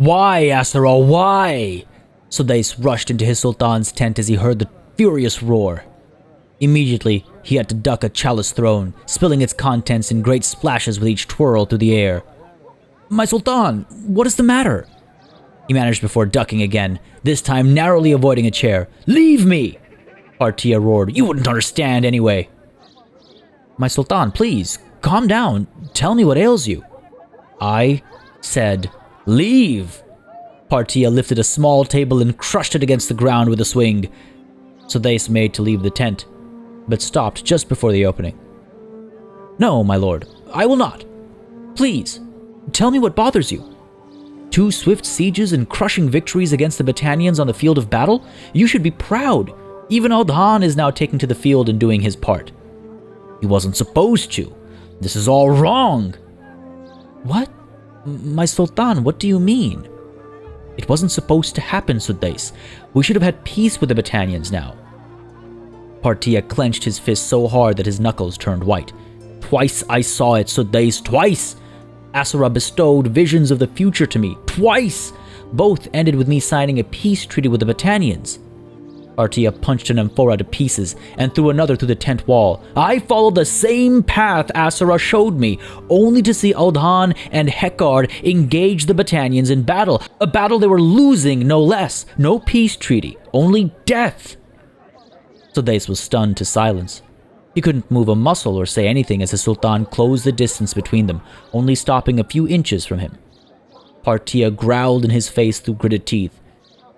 Why, Aserai, why? Sudais rushed into his sultan's tent as he heard the furious roar. Immediately, he had to duck a chalice thrown, spilling its contents in great splashes with each twirl through the air. My sultan, what is the matter? He managed before ducking again, this time narrowly avoiding a chair. Leave me! Partia roared. You wouldn't understand anyway. My sultan, please, calm down. Tell me what ails you. I said, leave! Partia lifted a small table and crushed it against the ground with a swing. Sudais made to leave the tent, but stopped just before the opening. No, my lord, I will not. Please, tell me what bothers you. 2 swift sieges and crushing victories against the Battanians on the field of battle? You should be proud. Even Aldhan is now taking to the field and doing his part. He wasn't supposed to. This is all wrong. What? My sultan, what do you mean? It wasn't supposed to happen, Sudais. We should have had peace with the Battanians now. Partia clenched his fist so hard that his knuckles turned white. Twice I saw it, Sudais, twice! Aserai bestowed visions of the future to me, twice! Both ended with me signing a peace treaty with the Battanians. Partia punched an amphora to pieces and threw another through the tent wall. I followed the same path Aserai showed me, only to see Aldhan and Hekard engage the Battanians in battle. A battle they were losing, no less. No peace treaty, only death. Sudais was stunned to silence. He couldn't move a muscle or say anything as the Sultan closed the distance between them, only stopping a few inches from him. Partia growled in his face through gritted teeth.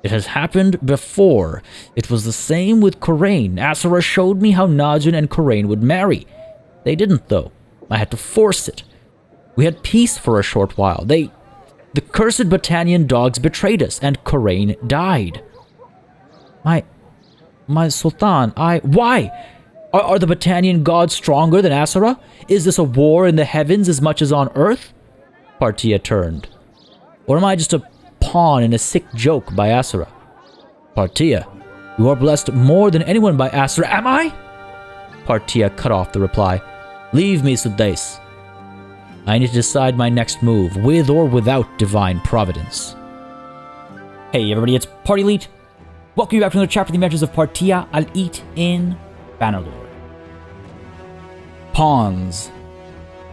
It has happened before. It was the same with Khura'in. Aserai showed me how Najin and Khura'in would marry. They didn't, though. I had to force it. We had peace for a short while. The cursed Battanian dogs betrayed us, and Khura'in died. My sultan, Why? Are the Battanian gods stronger than Aserai? Is this a war in the heavens as much as on earth? Partia turned. Or am I just a pawn in a sick joke by Aserai? Partia, you are blessed more than anyone by Aserai. Am I? Partia cut off the reply. Leave me, Sudais. I need to decide my next move, with or without divine providence. Hey everybody, it's Party Elite. Welcome you back to another chapter of the Adventures of Partia Al-Eat in Bannerlord. Pawns.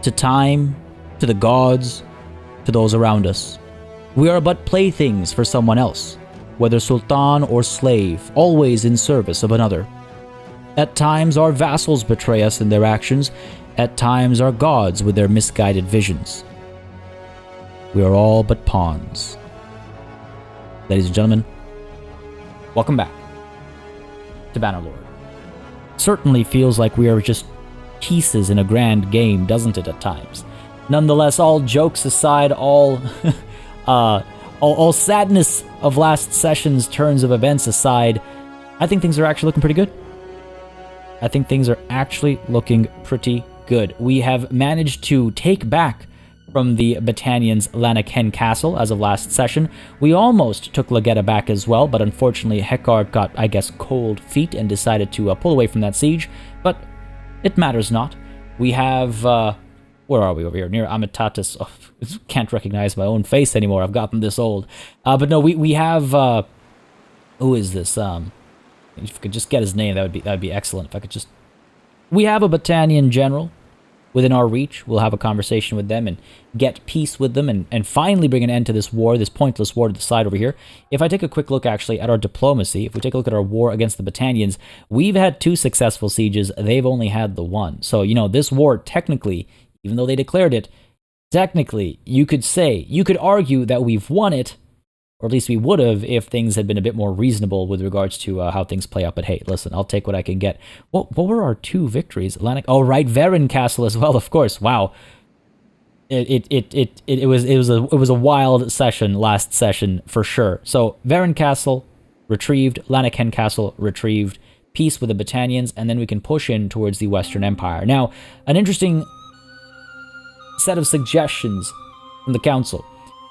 To time, to the gods, to those around us. We are but playthings for someone else, whether sultan or slave, always in service of another. At times our vassals betray us in their actions, at times our gods with their misguided visions. We are all but pawns. Ladies and gentlemen, welcome back to Bannerlord. Certainly feels like we are just pieces in a grand game, doesn't it, at times? Nonetheless, all jokes aside, all sadness of last session's turns of events aside, I think things are actually looking pretty good. We have managed to take back from the Battanians Lanakhen Castle as of last session. We almost took Legetta back as well, but unfortunately Hekard got, I guess, cold feet and decided to pull away from that siege, but it matters not. We have, where are we over here? Near Amitatis. Oh, can't recognize my own face anymore. I've gotten this old. But no, we have, who is this? If I could just get his name, that would be excellent. If I could just, we have a Battanian general within our reach. We'll have a conversation with them and get peace with them and finally bring an end to this war, this pointless war to the side over here. If I take a quick look actually at our diplomacy, if we take a look at our war against the Battanians, we've had 2 successful sieges. They've only had the 1. So, this war technically, even though they declared it, technically, you could argue that we've won it, or at least we would have if things had been a bit more reasonable with regards to how things play out. But hey, listen, I'll take what I can get. What were our 2 victories? Oh, right, Varen Castle as well, of course. Wow, it was a wild session last session for sure. So Varen Castle retrieved, Lanakhen Castle retrieved, peace with the Battanians, and then we can push in towards the Western Empire. Now, an interesting set of suggestions from the council.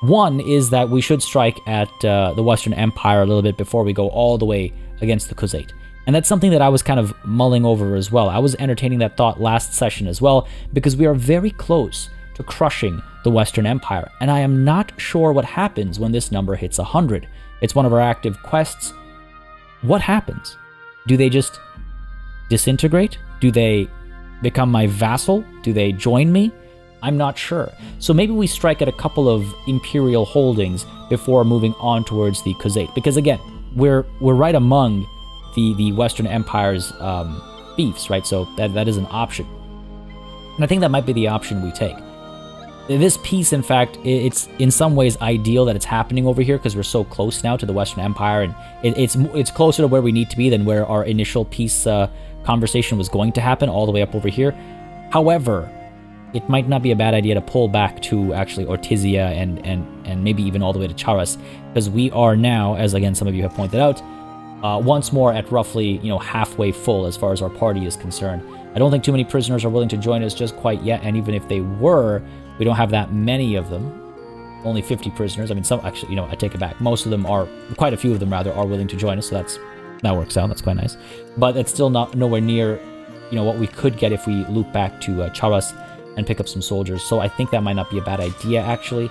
One is that we should strike at the Western Empire a little bit before we go all the way against the Khuzait. And that's something that I was kind of mulling over as well. I was entertaining that thought last session as well, because we are very close to to crushing the Western Empire, and I am not sure what happens when this number hits 100. It's one of our active quests. What happens? Do they just disintegrate? Do they become my vassal? Do they join me? I'm not sure. So maybe we strike at a couple of imperial holdings before moving on towards the Khuzait, because again, we're right among the Western Empire's fiefs, right? So that is an option. And I think that might be the option we take. This peace, in fact, it's in some ways ideal that it's happening over here because we're so close now to the Western Empire, and it's closer to where we need to be than where our initial peace conversation was going to happen, all the way up over here. However, it might not be a bad idea to pull back to actually Ortizia and maybe even all the way to Charas, because we are now, as again some of you have pointed out, once more at roughly halfway full as far as our party is concerned. I don't think too many prisoners are willing to join us just quite yet, and even if they were, we don't have that many of them. Only 50 prisoners. I mean, some actually, I take it back. Most of them are, quite a few of them rather, are willing to join us, so that works out. That's quite nice. But it's still not nowhere near, what we could get if we loop back to Charas and pick up some soldiers. So I think that might not be a bad idea, actually.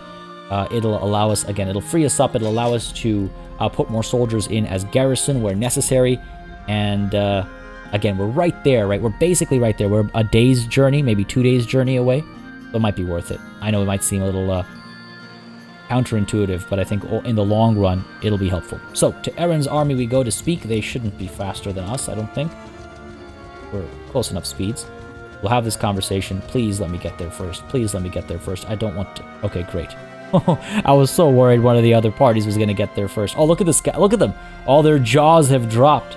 It'll allow us, again, it'll free us up. It'll allow us to put more soldiers in as garrison where necessary. And again, we're right there, right? We're basically right there. We're a day's journey, maybe 2 days' journey away. So it might be worth it. I know it might seem a little counterintuitive, but I think in the long run, it'll be helpful. So, to Erin's army we go to speak. They shouldn't be faster than us, I don't think. We're close enough speeds. We'll have this conversation. Please let me get there first. Please let me get there first. I don't want to... Okay, great. I was so worried one of the other parties was going to get there first. Oh, look at this guy. Look at them. All their jaws have dropped.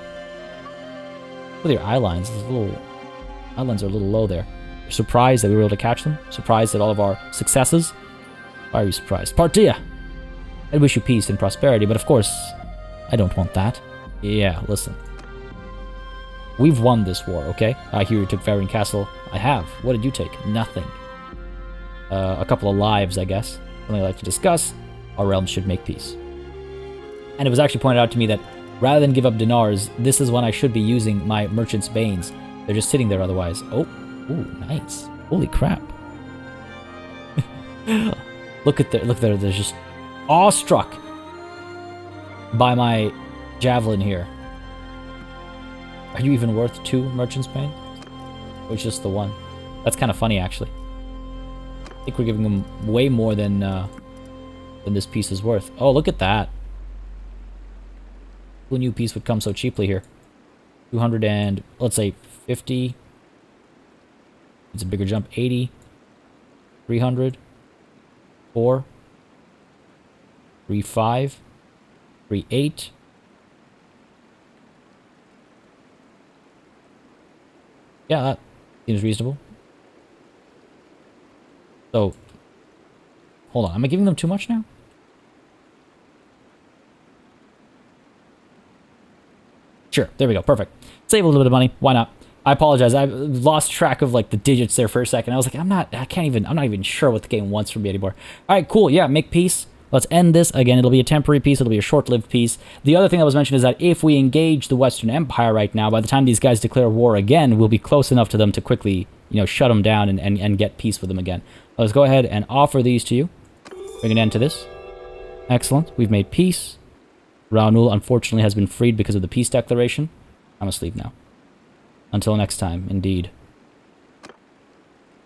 Look at their eye lines. Eye lines are a little low there. Surprised that we were able to catch them. Surprised at all of our successes. Why are you surprised? Partia! I wish you peace and prosperity, but of course, I don't want that. Yeah, listen. We've won this war, okay? I hear you took Varin Castle. I have. What did you take? Nothing. A couple of lives, I guess. Something I like to discuss. Our realms should make peace. And it was actually pointed out to me that rather than give up dinars, this is when I should be using my merchant's banes. They're just sitting there otherwise. Oh. Ooh, nice. Holy crap. Look there, they're just awestruck by my javelin here. Are you even worth 2 merchant's bane? Or just the 1? That's kind of funny, actually. I think we're giving them way more than this piece is worth. Oh, look at that. Who knew piece would come so cheaply here? 200 and, let's say, 50... It's a bigger jump. 80. 300. 4. 3.5. 3.8. Yeah, that seems reasonable. So, hold on. Am I giving them too much now? Sure. There we go. Perfect. Save a little bit of money. Why not? I apologize. I lost track of like the digits there for a second. I was like, I'm not even sure what the game wants from me anymore. All right, cool. Yeah, make peace. Let's end this. Again, it'll be a temporary peace. It'll be a short-lived peace. The other thing that was mentioned is that if we engage the Western Empire right now, by the time these guys declare war again, we'll be close enough to them to quickly, shut them down and get peace with them again. Let's go ahead and offer these to you. Bring an end to this. Excellent. We've made peace. Raunul, unfortunately, has been freed because of the peace declaration. I'm asleep now. Until next time, indeed.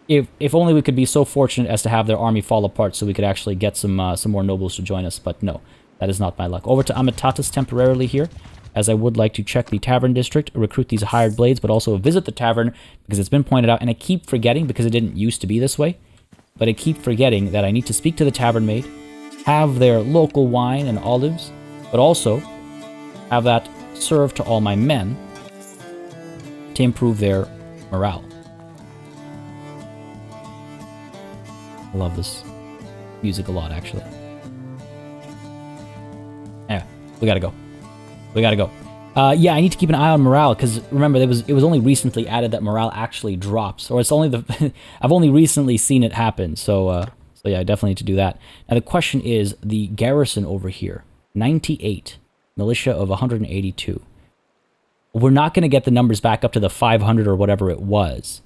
If only we could be so fortunate as to have their army fall apart so we could actually get some more nobles to join us, but no, that is not my luck. Over to Amitatis temporarily here, as I would like to check the tavern district, recruit these hired blades, but also visit the tavern, because it's been pointed out, and I keep forgetting, because it didn't used to be this way, but I keep forgetting that I need to speak to the tavern maid, have their local wine and olives, but also have that served to all my men, to improve their morale. I love this music a lot, actually. Yeah, we gotta go. We gotta go. Yeah, I need to keep an eye on morale, because remember, it was only recently added that morale actually drops, or it's only the I've only recently seen it happen. So yeah, I definitely need to do that. Now the question is the garrison over here, 98, militia of 182. We're not going to get the numbers back up to the 500 or whatever it was,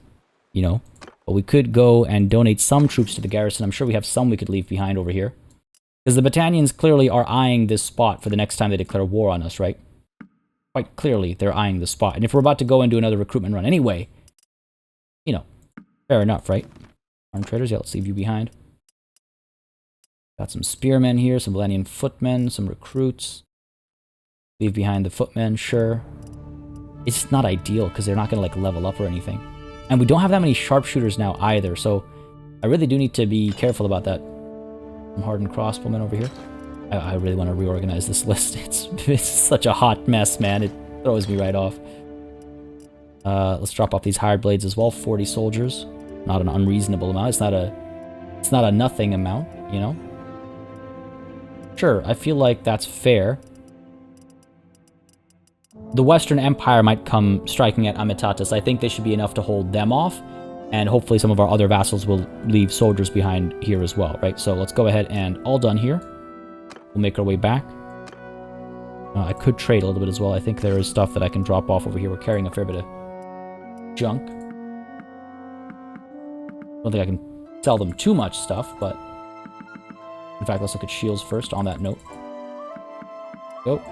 but But we could go and donate some troops to the garrison. I'm sure we have some we could leave behind over here. Because the Battanians clearly are eyeing this spot for the next time they declare war on us, right? Quite clearly, they're eyeing the spot. And if we're about to go and do another recruitment run anyway, you know, fair enough, right? Armed traders, yeah, let's leave you behind. Got some spearmen here, some Valenian footmen, some recruits. Leave behind the footmen, sure. It's just not ideal because they're not going to like level up or anything. And we don't have that many sharpshooters now either, so I really do need to be careful about that. Some hardened crossbowmen over here. I really want to reorganize this list. It's such a hot mess, man. It throws me right off. Let's drop off these hired blades as well. 40 soldiers. Not an unreasonable amount. It's not a nothing amount, you know? Sure, I feel like that's fair. The Western Empire might come striking at Amitatis. I think they should be enough to hold them off, and hopefully some of our other vassals will leave soldiers behind here as well, right? So let's go ahead and all done here. We'll make our way back. I could trade a little bit as well. I think there is stuff that I can drop off over here. We're carrying a fair bit of junk. Don't think I can sell them too much stuff, but... In fact, let's look at shields first on that note. Go.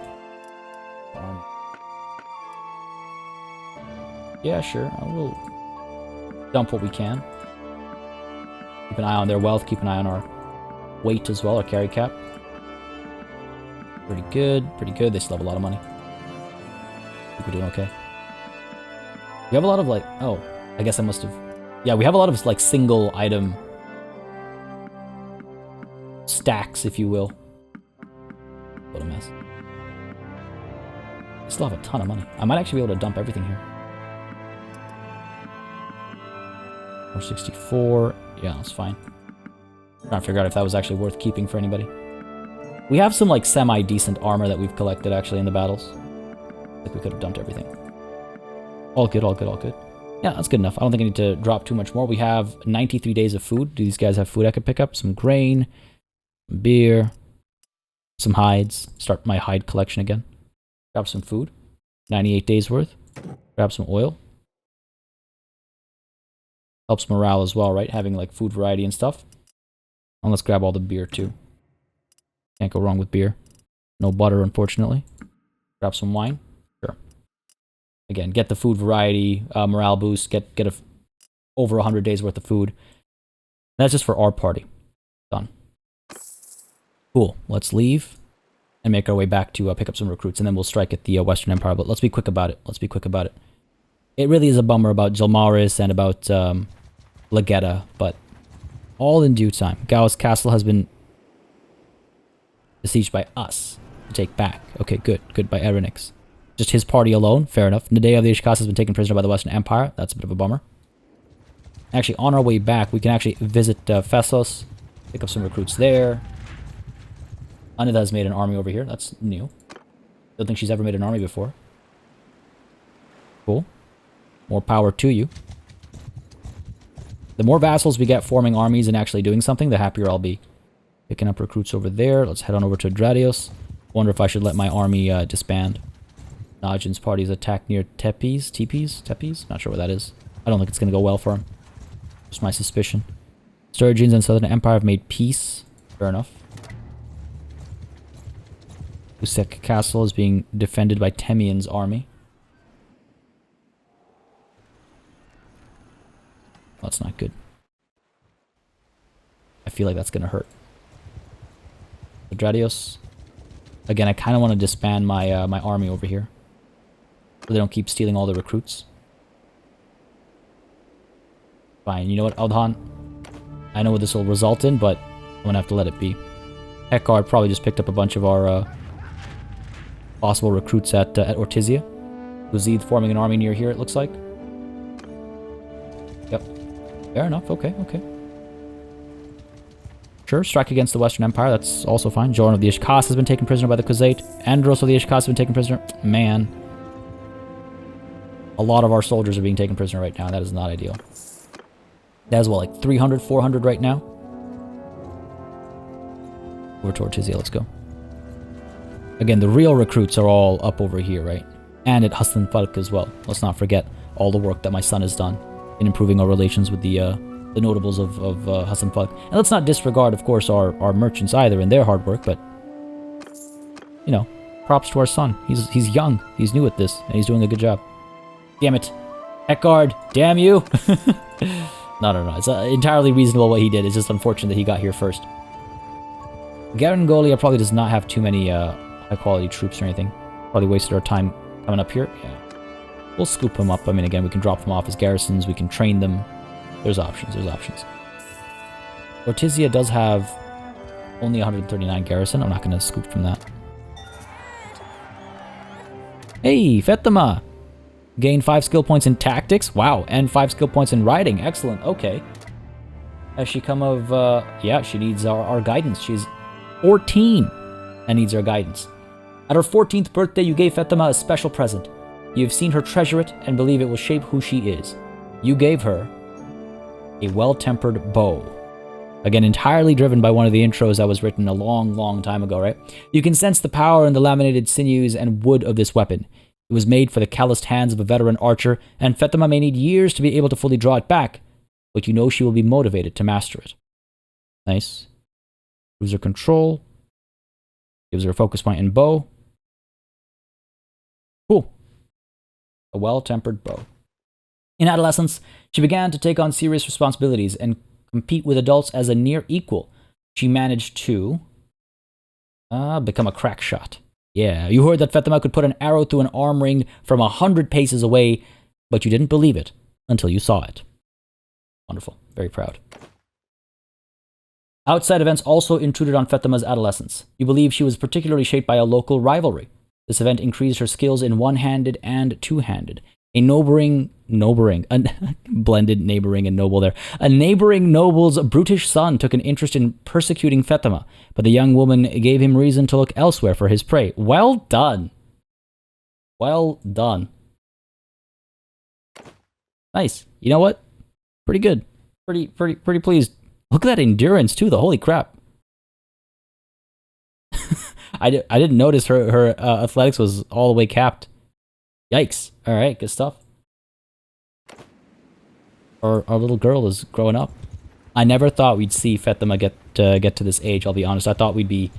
Yeah, sure. We'll dump what we can. Keep an eye on their wealth. Keep an eye on our weight as well, our carry cap. Pretty good. Pretty good. They still have a lot of money. I think we're doing okay. We have a lot of, like... Oh, I guess I must have... Yeah, we have a lot of, like, single item stacks, if you will. What a mess. I still have a ton of money. I might actually be able to dump everything here. 464. Yeah, that's fine. I'm trying to figure out if that was actually worth keeping for anybody. We have some, like, semi-decent armor that we've collected, actually, in the battles. I think we could have dumped everything. All good, all good, all good. Yeah, that's good enough. I don't think I need to drop too much more. We have 93 days of food. Do these guys have food I could pick up? Some grain, some beer, some hides. Start my hide collection again. Grab some food. 98 days worth. Grab some oil. Helps morale as well, right? Having, like, food variety and stuff. And let's grab all the beer, too. Can't go wrong with beer. No butter, unfortunately. Grab some wine. Sure. Again, get the food variety, morale boost, get over 100 days worth of food. That's just for our party. Done. Cool. Let's leave and make our way back to pick up some recruits, and then we'll strike at the Western Empire. But let's be quick about it. Let's be quick about it. It really is a bummer about Jalmaris and about Legetta, but all in due time. Gau's castle has been besieged by us to take back. Okay, good. Good by Erinix. Just his party alone. Fair enough. Nadea of the Ishkas has been taken prisoner by the Western Empire. That's a bit of a bummer. Actually, on our way back, we can actually visit Fessos. Pick up some recruits there. Anida has made an army over here. That's new. Don't think she's ever made an army before. Cool. More power to you. The more vassals we get forming armies and actually doing something, the happier I'll be. Picking up recruits over there. Let's head on over to Dradios. Wonder if I should let my army disband. Najin's party's attack near Tepes? Tepes? Not sure what that is. I don't think it's going to go well for him. Just my suspicion. Sturgeons and Southern Empire have made peace. Fair enough. Usek Castle is being defended by Temian's army. That's not good. I feel like that's going to hurt. Dradios. Again, I kind of want to disband my my army over here, so they don't keep stealing all the recruits. Fine. You know what, Aldhan? I know what this will result in, but I'm going to have to let it be. Hekard probably just picked up a bunch of our possible recruits at Ortizia. Guzid forming an army near here, it looks like. Yep. Fair enough. Okay, okay. Sure, strike against the Western Empire. That's also fine. Joran of the Ishkas has been taken prisoner by the Khuzait. Andros of the Ishkas has been taken prisoner. Man. A lot of our soldiers are being taken prisoner right now. That is not ideal. That is, what, like 300, 400 right now? Over to Ortizia, let's go. Again, the real recruits are all up over here, right? And at Huston Falk as well. Let's not forget all the work that my son has done in improving our relations with the the notables of Hassan Falk. And let's not disregard, of course, our merchants either and their hard work, but, you know, props to our son. He's young, he's new at this, and he's doing a good job. Damn it. Eckard, damn you! No. It's entirely reasonable what he did. It's just unfortunate that he got here first. Garangolia probably does not have too many high-quality troops or anything. Probably wasted our time coming up here. Yeah. We'll scoop him up. I mean, again, we can drop them off as garrisons. We can train them. There's options. Ortizia does have only 139 garrison. I'm not going to scoop from that. Hey, Fatima! Gain 5 skill points in tactics. Wow, and 5 skill points in riding. Excellent. Okay. Has she come of... yeah, she needs our guidance. She's 14 and needs our guidance. At her 14th birthday, you gave Fatima a special present. You have seen her treasure it and believe it will shape who she is. You gave her a well-tempered bow. Again, entirely driven by one of the intros that was written a long time ago, right? You can sense the power in the laminated sinews and wood of this weapon. It was made for the calloused hands of a veteran archer, and Fatima may need years to be able to fully draw it back, but you know she will be motivated to master it. Nice. Gives her control. Gives her a focus point in bow. Cool. A well-tempered bow. In adolescence, she began to take on serious responsibilities and compete with adults as a near equal. She managed to become a crack shot. Yeah, you heard that Fatima could put an arrow through an arm ring from 100 paces away, but you didn't believe it until you saw it. Wonderful. Very proud. Outside events also intruded on Fatima's adolescence. You believe she was particularly shaped by a local rivalry. This event increased her skills in one-handed and two-handed. Blended neighboring and noble there. A neighboring noble's brutish son took an interest in persecuting Fatima, but the young woman gave him reason to look elsewhere for his prey. Well done. Well done. Nice. You know what? Pretty good. Pretty pleased. Look at that endurance too, the holy crap. I didn't notice her athletics was all the way capped. Yikes. Alright, good stuff. Our little girl is growing up. I never thought we'd see Fatima get to this age, I'll be honest. I thought we'd be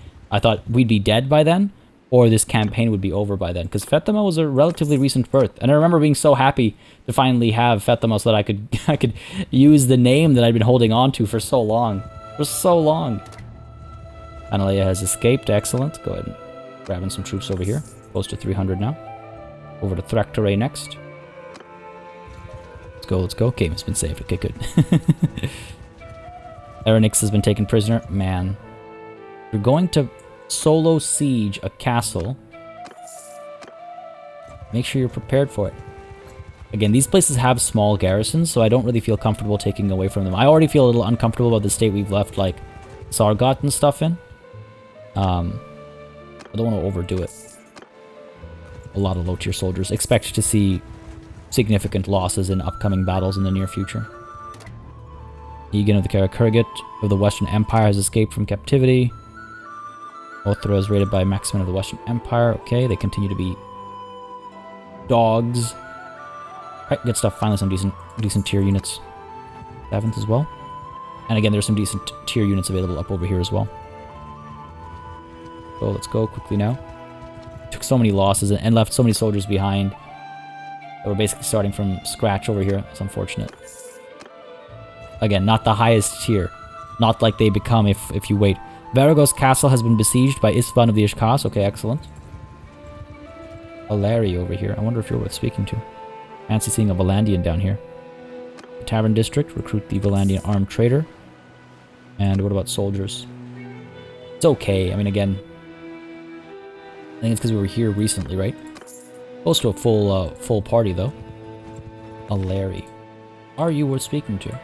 dead by then, or this campaign would be over by then, because Fatima was a relatively recent birth. And I remember being so happy to finally have Fatima so that I could use the name that I'd been holding on to for so long. For so long. Analea has escaped. Excellent. Go ahead and grab in some troops over here. Close to 300 now. Over to Thraktere next. Let's go. Okay, it's been saved. Okay, good. Erinix has been taken prisoner. Man. You're going to solo siege a castle. Make sure you're prepared for it. Again, these places have small garrisons, so I don't really feel comfortable taking away from them. I already feel a little uncomfortable about the state we've left, like, Sargot and stuff in. I don't want to overdo it. A lot of low-tier soldiers. Expect to see significant losses in upcoming battles in the near future. Egan of the Karakurgit of the Western Empire has escaped from captivity. Othra is raided by Maximin of the Western Empire. Okay, they continue to be dogs. Right, good stuff. Finally, some decent tier units. 7th as well. And again, there's some decent tier units available up over here as well. So let's go quickly now. Took so many losses and left so many soldiers behind. We're basically starting from scratch over here. It's unfortunate. Again, not the highest tier. Not like they become if you wait. Varagos Castle has been besieged by Istvan of the Ishkas. Okay, excellent. Aleri over here. I wonder if you're worth speaking to. Fancy seeing a Valandian down here. The Tavern District. Recruit the Valandian armed trader. And what about soldiers? It's okay. I mean, again, I think it's because we were here recently, right? Close to a full party, though. Aleri. Are you worth speaking to?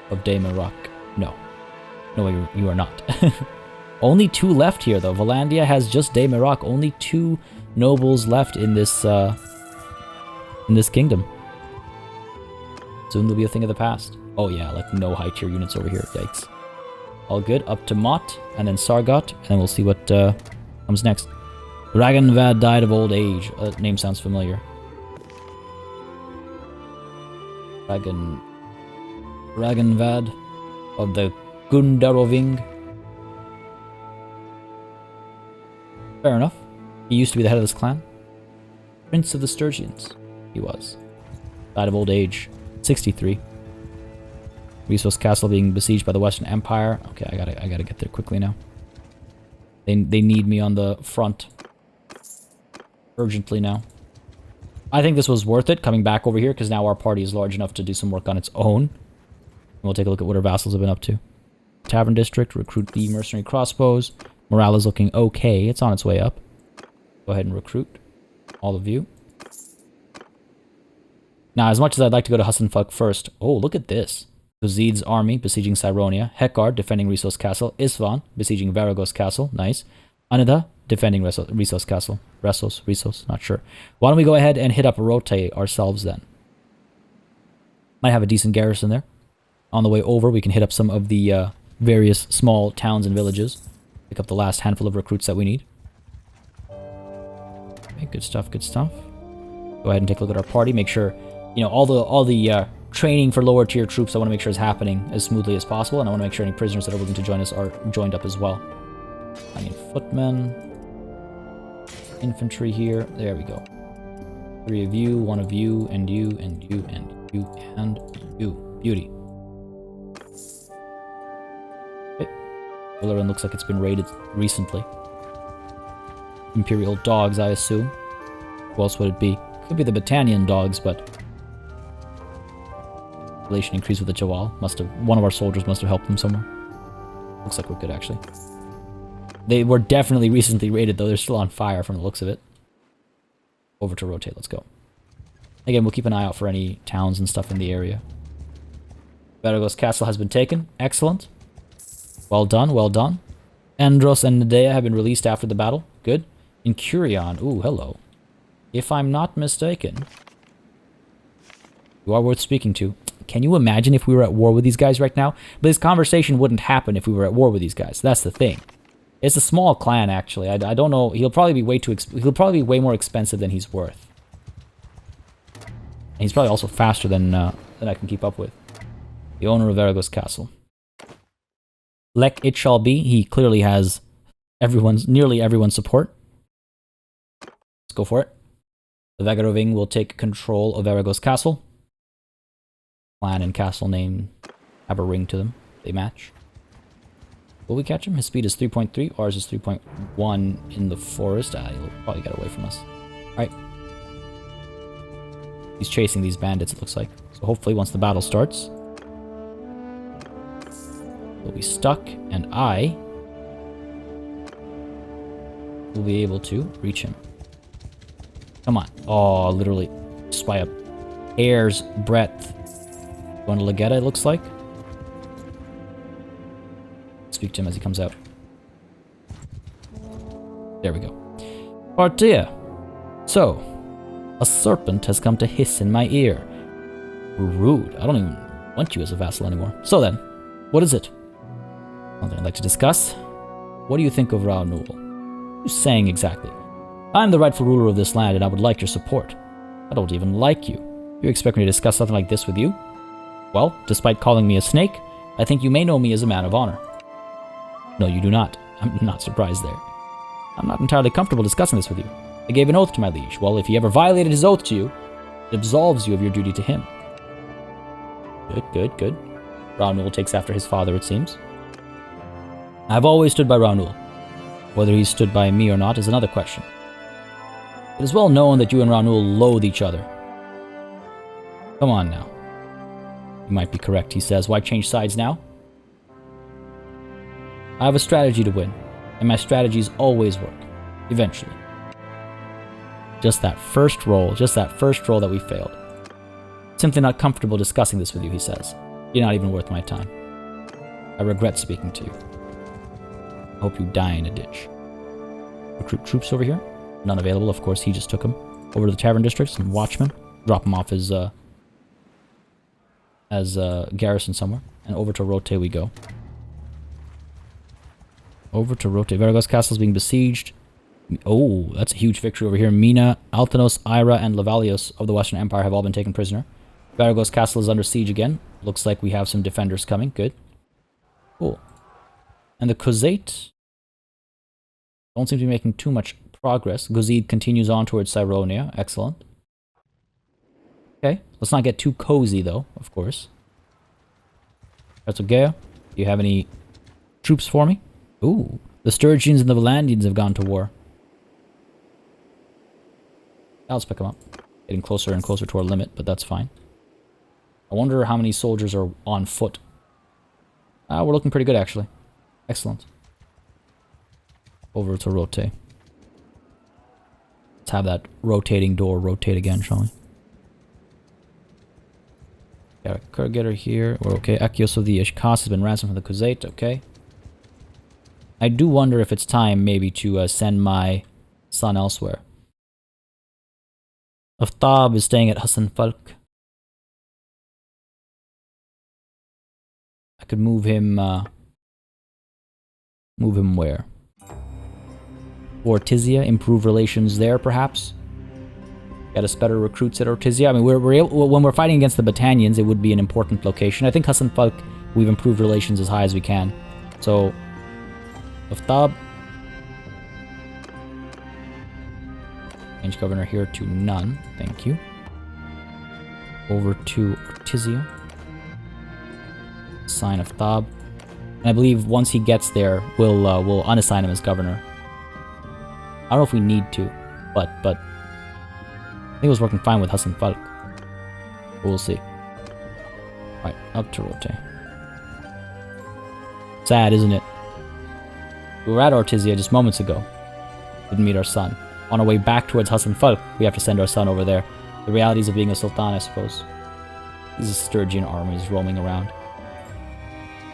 Of Daymarock? No. No, you are not. Only 2 left here, though. Valandia has just Daymarock. Only 2 nobles left in this kingdom. Soon they'll be a thing of the past. Oh yeah, like no high tier units over here. Yikes. All good. Up to Mott, and then Sargot, and then we'll see what comes next. Raganvad died of old age. Name sounds familiar. Ragenvad of the Gundaroving. Fair enough. He used to be the head of this clan. Prince of the Sturgians, he was. Died of old age, 63. Resource Castle being besieged by the Western Empire. Okay, I gotta get there quickly now. They need me on the front. Urgently now. I think this was worth it, coming back over here, because now our party is large enough to do some work on its own. We'll take a look at what our vassals have been up to. Tavern District, recruit the mercenary crossbows. Morale is looking okay. It's on its way up. Go ahead and recruit all of you. Now, as much as I'd like to go to Hassenfuck first... Oh, look at this. Kuzid's army besieging Cyronia. Hekar defending Resource Castle. Isvan besieging Varagos Castle. Nice. Anida defending Resource Castle. Resource, not sure. Why don't we go ahead and hit up Rote ourselves then? Might have a decent garrison there. On the way over, we can hit up some of the various small towns and villages. Pick up the last handful of recruits that we need. Okay, good stuff, good stuff. Go ahead and take a look at our party. Make sure, you know, all the training for lower tier troops I want to make sure is happening as smoothly as possible. And I want to make sure any prisoners that are willing to join us are joined up as well. I need footmen. Infantry here. There we go. 3 of you, 1 of you, and you, and you, and you, and you. Beauty. Okay. Villarin looks like it's been raided recently. Imperial dogs, I assume. Who else would it be? Could be the Battanian dogs, but... Relation increased with the Jawal. One of our soldiers must have helped them somewhere. Looks like we're good, actually. They were definitely recently raided, though. They're still on fire from the looks of it. Over to Rotate. Let's go. Again, we'll keep an eye out for any towns and stuff in the area. Varagos Castle has been taken. Excellent. Well done, well done. Andros and Nadea have been released after the battle. Good. Incurion. Ooh, hello. If I'm not mistaken, you are worth speaking to. Can you imagine if we were at war with these guys right now? But this conversation wouldn't happen if we were at war with these guys. That's the thing. It's a small clan, actually. I don't know. He'll probably be way more expensive than he's worth. And he's probably also faster than I can keep up with. The owner of Varagos Castle. Lek it shall be. He clearly has nearly everyone's support. Let's go for it. The Vagaroving will take control of Varagos Castle. Clan and castle name have a ring to them. They match. Will we catch him? His speed is 3.3. Ours is 3.1 in the forest. He'll probably get away from us. Alright. He's chasing these bandits, it looks like. So hopefully once the battle starts, he'll be stuck, and I will be able to reach him. Come on. Oh, literally. Just by a hair's breadth. Going to Legetta, it looks like. Speak to him as he comes out. There we go. Partia. So, a serpent has come to hiss in my ear. Rude. I don't even want you as a vassal anymore. So then, what is it? Something I'd like to discuss. What do you think of Raunul? What are you saying exactly? I'm the rightful ruler of this land and I would like your support. I don't even like you. You expect me to discuss something like this with you? Well, despite calling me a snake, I think you may know me as a man of honor. No, you do not. I'm not surprised there. I'm not entirely comfortable discussing this with you. I gave an oath to my liege. Well, if he ever violated his oath to you, it absolves you of your duty to him. Good. Raunul takes after his father, it seems. I've always stood by Raunul. Whether he stood by me or not is another question. It is well known that you and Raunul loathe each other. Come on now. You might be correct, he says. Why change sides now? I have a strategy to win, and my strategies always work. Eventually. Just that first roll that we failed. Simply not comfortable discussing this with you, he says. You're not even worth my time. I regret speaking to you. I hope you die in a ditch. Recruit troops over here. None available, of course, he just took them. Over to the Tavern District, some watchmen. Drop them off as garrison somewhere. And over to Rote we go. Over to Rote. Varagos Castle is being besieged. Oh, that's a huge victory over here. Mina, Altanos, Ira, and Lavalios of the Western Empire have all been taken prisoner. Varagos Castle is under siege again. Looks like we have some defenders coming. Good. Cool. And the Khuzait don't seem to be making too much progress. Guzid continues on towards Cyronia. Excellent. Okay. Let's not get too cozy, though, of course. Herzogea, do you have any troops for me? Ooh. The Sturgians and the Valandians have gone to war. Let's pick them up. Getting closer and closer to our limit, but that's fine. I wonder how many soldiers are on foot. We're looking pretty good, actually. Excellent. Over to rotate. Let's have that rotating door rotate again, shall we? Got a Kurgetter here. We're okay. Achios of the Ishkas has been ransomed from the Khuzait. Okay. I do wonder if it's time, maybe, to send my son elsewhere. Aftab is staying at Hassan Falk. I could move him where? Ortizia, improve relations there, perhaps. Get us better recruits at Ortizia. I mean, we're able, when we're fighting against the Battanians, it would be an important location. I think Hassan Falk, we've improved relations as high as we can. So, Aftab. Change governor here to none. Thank you. Over to Ortizia. Sign of Thab. And I believe once he gets there, we'll unassign him as governor. I don't know if we need to, but I think it was working fine with Hassan Falk. We'll see. Alright, up to Rote. Sad, isn't it? We were at Ortizia just moments ago. Didn't meet our son. On our way back towards Hassan Falk, we have to send our son over there. The realities of being a sultan, I suppose. These Sturgian armies roaming around.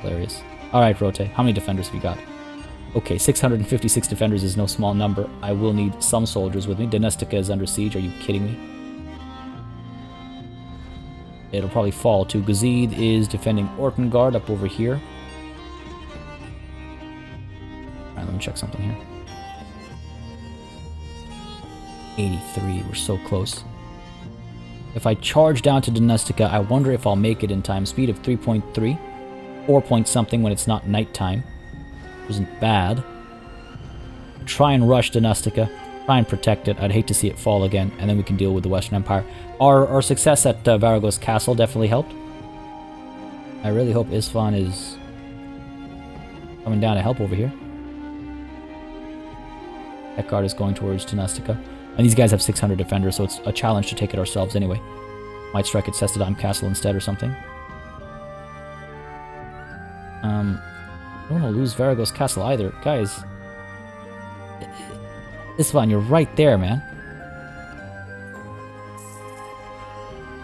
Hilarious. Alright, Rote, how many defenders have we got? Okay, 656 defenders is no small number. I will need some soldiers with me. Donestica is under siege, are you kidding me? It'll probably fall too. Gazid is defending Ortengard up over here. Alright, let me check something here. 83, we're so close. If I charge down to Donestica, I wonder if I'll make it in time. Speed of 3.3. 4 point something when it's not nighttime. Isn't bad. Try and rush Donestica. Try and protect it. I'd hate to see it fall again, and then we can deal with the Western Empire. Our success at Varagos Castle definitely helped. I really hope Isfahan is coming down to help over here. Ekard is going towards Donestica. And these guys have 600 defenders, so it's a challenge to take it ourselves anyway. Might strike at Cestadine Castle instead or something. I don't want to lose Varagos Castle either. Guys. Isfahan, you're right there, man.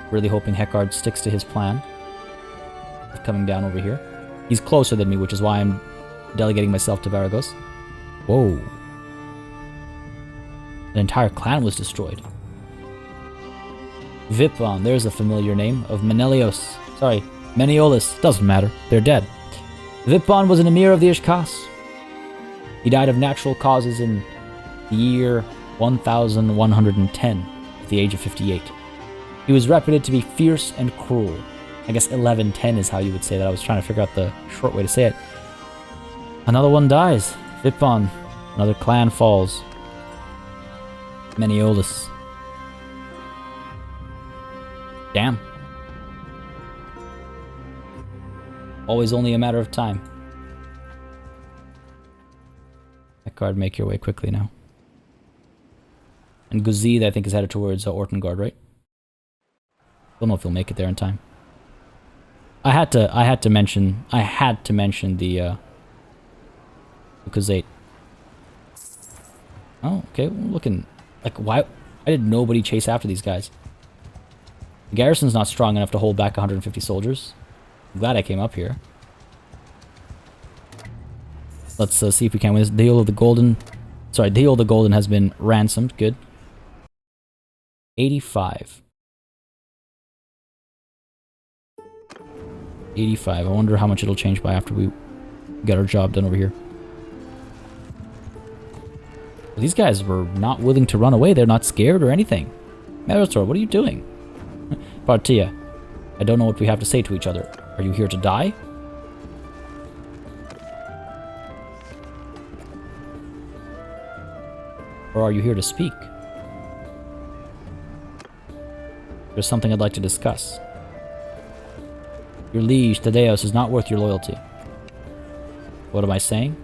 Really hoping Hekard sticks to his plan of coming down over here. He's closer than me, which is why I'm delegating myself to Varagos. Whoa. An entire clan was destroyed. Vipon, there's a familiar name of Meniolis. Doesn't matter. They're dead. Vipon was an emir of the Ishkas. He died of natural causes in the year 1110, at the age of 58. He was reputed to be fierce and cruel. I guess 1110 is how you would say that. I was trying to figure out the short way to say it. Another one dies. Vipon. Another clan falls. Meniolis. Damn. Always only a matter of time. Ekard, make your way quickly now. And Guzid, I think, is headed towards Ortengard, right? Don't know if he'll make it there in time. I had to mention the Khuzait. Oh, okay. Well, looking like why did nobody chase after these guys? The garrison's not strong enough to hold back 150 soldiers. I'm glad I came up here. Let's see if we can win this. Deal of the Golden. Sorry, Deal of the Golden has been ransomed. Good. 85. 85. I wonder how much it'll change by after we get our job done over here. These guys were not willing to run away. They're not scared or anything. Metastor, what are you doing? Partia. I don't know what we have to say to each other. Are you here to die? Or are you here to speak? There's something I'd like to discuss. Your liege, Thaddeus, is not worth your loyalty. What am I saying?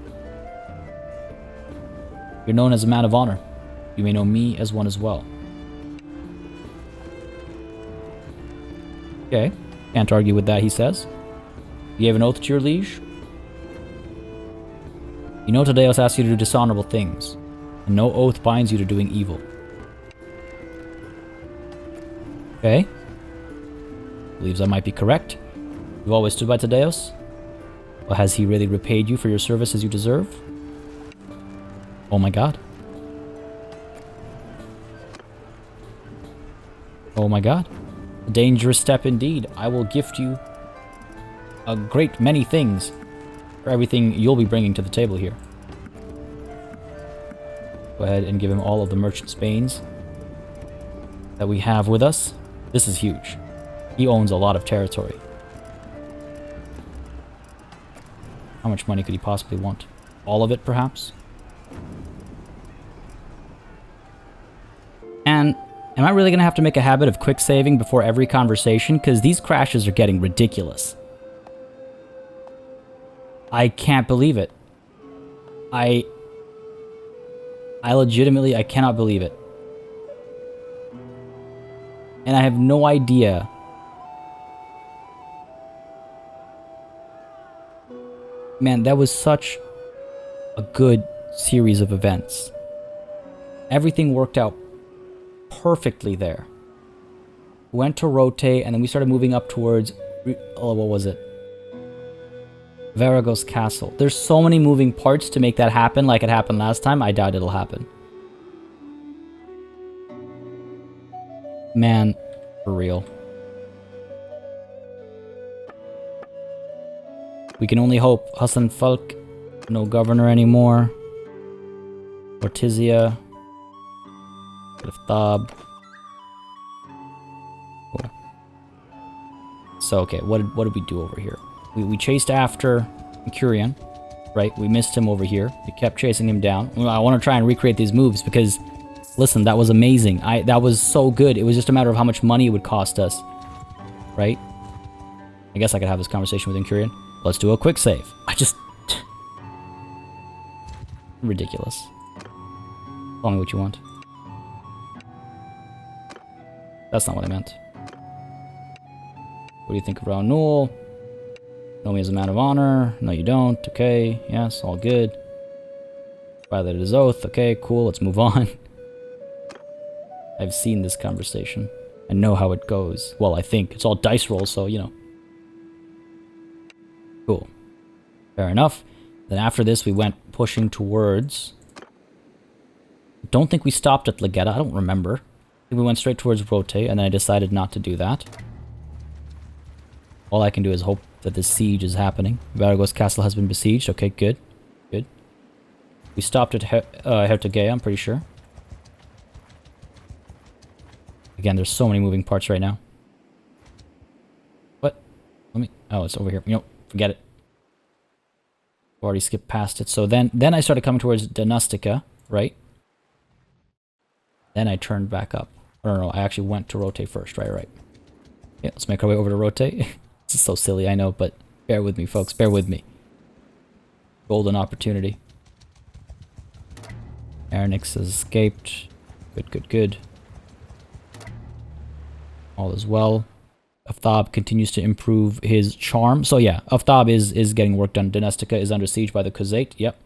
You're known as a man of honor. You may know me as one as well. Okay. Can't argue with that, he says. You gave an oath to your liege? You know Thaddeus asked you to do dishonorable things, and no oath binds you to doing evil. Okay. Believes I might be correct. You've always stood by Thaddeus? Well, has he really repaid you for your service as you deserve? Oh my god. Oh my god. A dangerous step indeed. I will gift you a great many things for everything you'll be bringing to the table here. Go ahead and give him all of the merchant's banes that we have with us. This is huge. He owns a lot of territory. How much money could he possibly want? All of it, perhaps? And am I really going to have to make a habit of quick saving before every conversation? Because these crashes are getting ridiculous. I can't believe it. I legitimately, I cannot believe it. And I have no idea. Man, that was such a good series of events. Everything worked out perfectly there. We went to rotate, and then we started moving up towards... Oh, what was it? Varagos Castle. There's so many moving parts to make that happen like it happened last time. I doubt it'll happen. Man, for real. We can only hope. Hassan Falk, no governor anymore. Ortizia. Thab. Cool. So, okay, what did we do over here? We chased after Curian, right? We missed him over here. We kept chasing him down. I want to try and recreate these moves because, listen, that was amazing. That was so good. It was just a matter of how much money it would cost us, right? I guess I could have this conversation with Incurian. Let's do a quick save. Ridiculous. Tell me what you want. That's not what I meant. What do you think of Raoul? Know me as a man of honor? No, you don't. Okay. Yes, all good. Violated his oath. Okay, cool. Let's move on. I've seen this conversation. I know how it goes. Well, I think. It's all dice rolls, so, you know. Cool. Fair enough. Then after this, we went pushing towards... Don't think we stopped at Legetta. I don't remember. I think we went straight towards Rote, and then I decided not to do that. All I can do is hope that this siege is happening. Varagos Castle has been besieged. Okay, good. Good. We stopped at Hertogea, I'm pretty sure. Again, there's so many moving parts right now. What? Let me... Oh, it's over here. You know, forget it. Already skipped past it. So then I started coming towards Dynastica, right? Then I turned back up. No, I actually went to Rote first. Right. Yeah, let's make our way over to Rote. This is so silly, I know, but bear with me, folks. Bear with me. Golden opportunity. Aranix has escaped. Good. All is well. Afthab continues to improve his charm. So yeah, Afthab is getting work done. Dynastica is under siege by the Khuzait. Yep.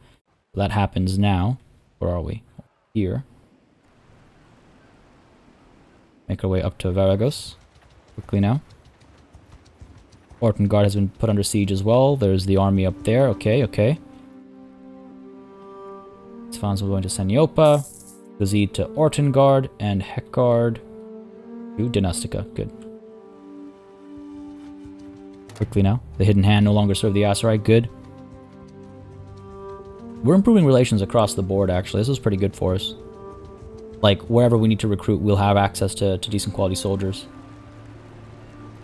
That happens now. Where are we? Here. Make our way up to Varagos. Quickly now. Ortengard has been put under siege as well. There's the army up there. Okay. Svan's going to Seniopa. Khuzid to Ortengard. And Hekard to Dynastica. Good. Quickly now. The Hidden Hand no longer serve the Aserai. Good. We're improving relations across the board, actually. This is pretty good for us. Like, wherever we need to recruit, we'll have access to decent quality soldiers.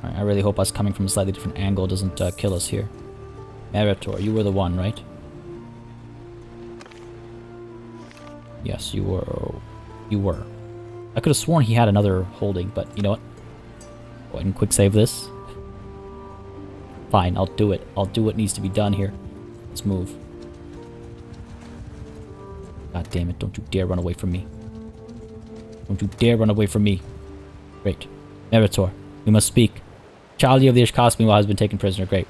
Alright, I really hope us coming from a slightly different angle doesn't kill us here. Meritor, you were the one, right? Yes, you were. You were. I could have sworn he had another holding, but you know what? Go ahead and quick save this. Fine, I'll do it. I'll do what needs to be done here. Let's move. God damn it, don't you dare run away from me. Don't you dare run away from me. Great. Meritor, we must speak. Child of the Ishkas, meanwhile, has been taken prisoner. Great.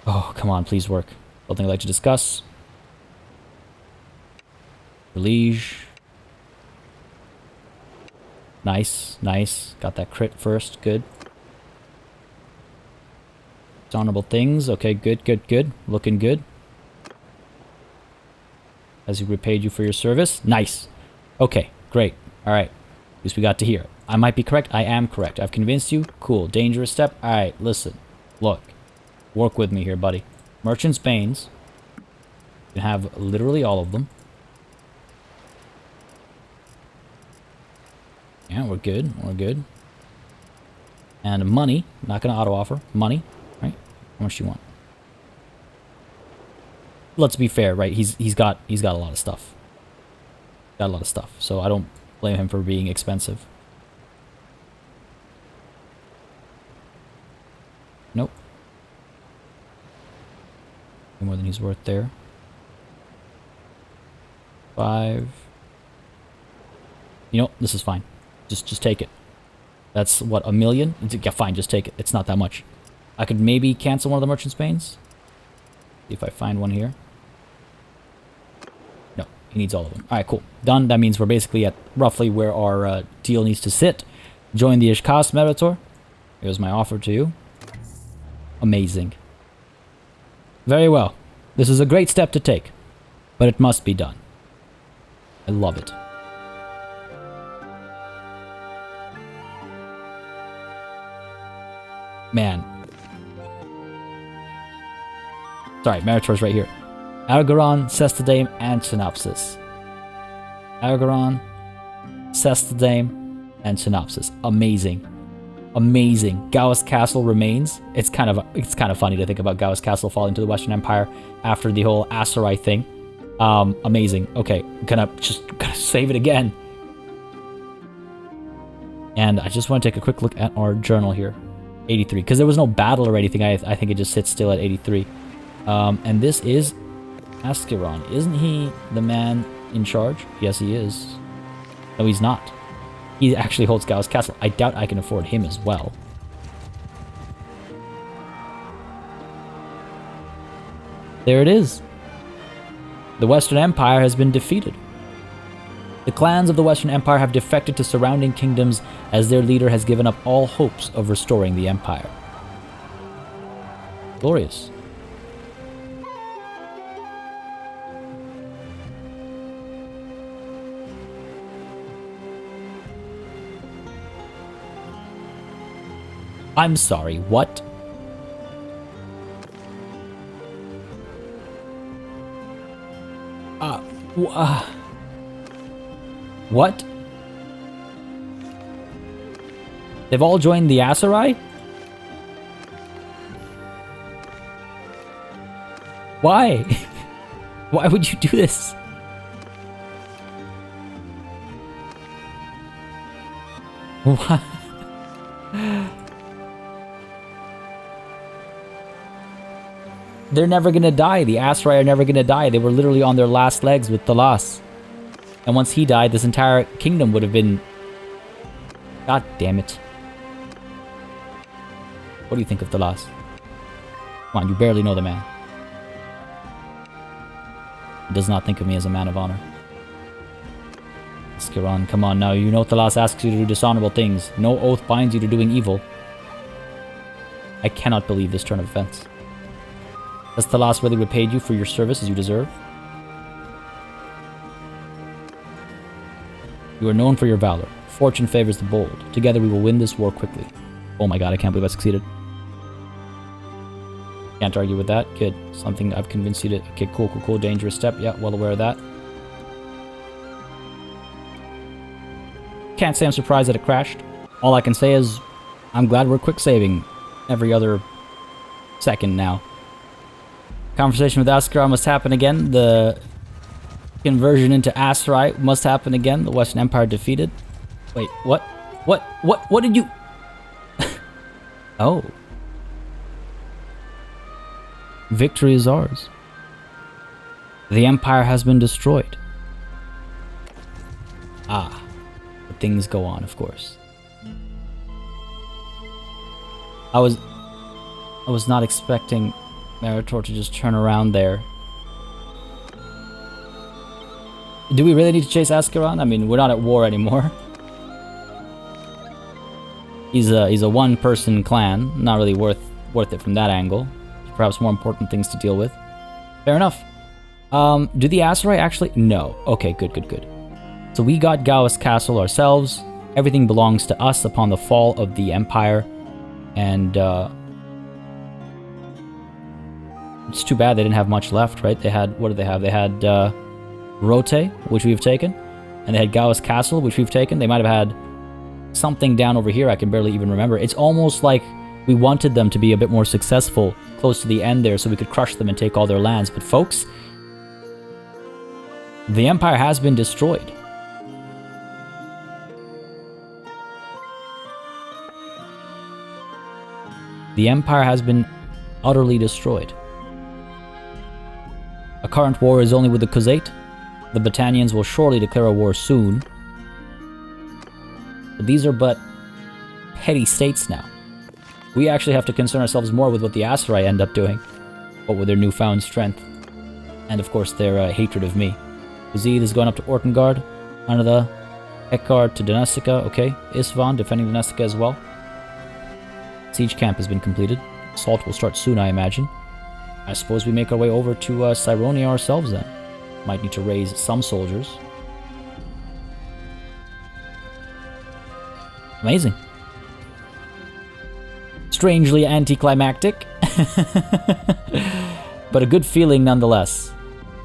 Oh, come on, please work. Something I'd like to discuss. Liege. Nice, nice. Got that crit first. Good. Dishonorable things. Okay, good, good, good. Looking good. Has he repaid you for your service? Nice. Okay, great. Alright. At least we got to hear. I might be correct. I am correct. I've convinced you. Cool. Dangerous step. Alright, listen. Look. Work with me here, buddy. Merchant's Banes. You can have literally all of them. Yeah, we're good. We're good. And money. Not going to auto-offer. Money. Right? How much do you want? Let's be fair, right? He's got a lot of stuff. Got a lot of stuff. So I don't blame him for being expensive. Nope. More than he's worth there. 5. You know, this is fine. Just take it. That's what, 1 million? Yeah, fine, just take it. It's not that much. I could maybe cancel one of the Merchant's Banes. See if I find one here. No, he needs all of them. Alright, cool. Done. That means we're basically at roughly where our deal needs to sit. Join the Ishkas, Meritor. Here's my offer to you. Amazing. Very well. This is a great step to take. But it must be done. I love it. Man. Sorry, Meritor's right here. Argaron, Cestadame, and Synopsis. Argaron, Cestadame, and Synopsis. Amazing. Amazing. Gauss Castle remains. It's kind of funny to think about Gauss Castle falling to the Western Empire after the whole Aserai thing. Amazing. Okay, gonna save it again. And I just want to take a quick look at our journal here. 83, because there was no battle or anything. I think it just sits still at 83. And this is Ascaron. Isn't he the man in charge? Yes, he is. No, he's not. He actually holds Gauss Castle. I doubt I can afford him as well. There it is. The Western Empire has been defeated. The clans of the Western Empire have defected to surrounding kingdoms as their leader has given up all hopes of restoring the empire. Glorious. I'm sorry, what? What? They've all joined the Aserai? Why? Why would you do this? What? They're never gonna die. The Aserai are never gonna die. They were literally on their last legs with Thalas. And once he died, this entire kingdom would have been... God damn it. What do you think of Thalas? Come on, you barely know the man. He does not think of me as a man of honor. Skiron, come on now. You know Thalas asks you to do dishonorable things. No oath binds you to doing evil. I cannot believe this turn of events. Has Thalas really repaid you for your service as you deserve? You are known for your valor. Fortune favors the bold. Together we will win this war quickly. Oh my god, I can't believe I succeeded. Can't argue with that. Good. Something I've convinced you to... Okay, cool, cool, cool. Dangerous step. Yeah, well aware of that. Can't say I'm surprised that it crashed. All I can say is... I'm glad we're quick saving every other second now. Conversation with Aserai must happen again. The conversion into Aserai must happen again. The Western Empire defeated. Wait, what? What did you... Oh. Victory is ours. The Empire has been destroyed. Ah. But things go on, of course. I was not expecting Meritor to just turn around there. Do we really need to chase Ascaron? I mean, we're not at war anymore. He's a one-person clan. Not really worth it from that angle. Perhaps more important things to deal with. Fair enough. Do the Aserai actually... No. Okay, good. So we got Gauss Castle ourselves. Everything belongs to us upon the fall of the Empire. And, it's too bad they didn't have much left, right? They had... What did they have? They had, Rote, which we've taken. And they had Gauss Castle, which we've taken. They might have had something down over here I can barely even remember. It's almost like we wanted them to be a bit more successful close to the end there so we could crush them and take all their lands. But folks, the Empire has been destroyed. The Empire has been utterly destroyed. A current war is only with the Khuzait. The Battanians will surely declare a war soon. But these are but petty states now. We actually have to concern ourselves more with what the Aserai end up doing. What with their newfound strength. And of course their hatred of me. Uzid is going up to Ortengard. Another Hekkard to Donastica. Okay. Isvan defending Donastica as well. Siege camp has been completed. Assault will start soon, I imagine. I suppose we make our way over to Cyronia ourselves then. Might need to raise some soldiers. Amazing. Strangely anticlimactic. But a good feeling nonetheless.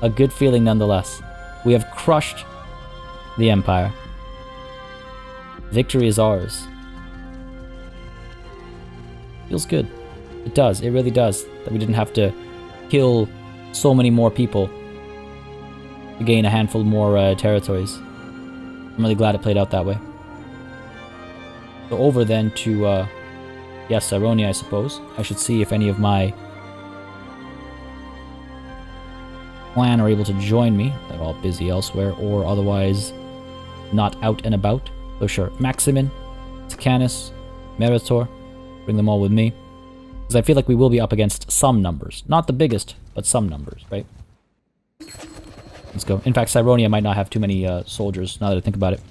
A good feeling nonetheless. We have crushed the Empire. Victory is ours. Feels good. It does. It really does. That we didn't have to kill so many more people to gain a handful more territories. I'm really glad it played out that way. So over then to, yes, Cyronia, I suppose. I should see if any of my clan are able to join me. They're all busy elsewhere, or otherwise not out and about. So sure, Maximin, Tikanis, Meritor, bring them all with me. Because I feel like we will be up against some numbers. Not the biggest, but some numbers, right? Let's go. In fact, Cyronia might not have too many soldiers, now that I think about it.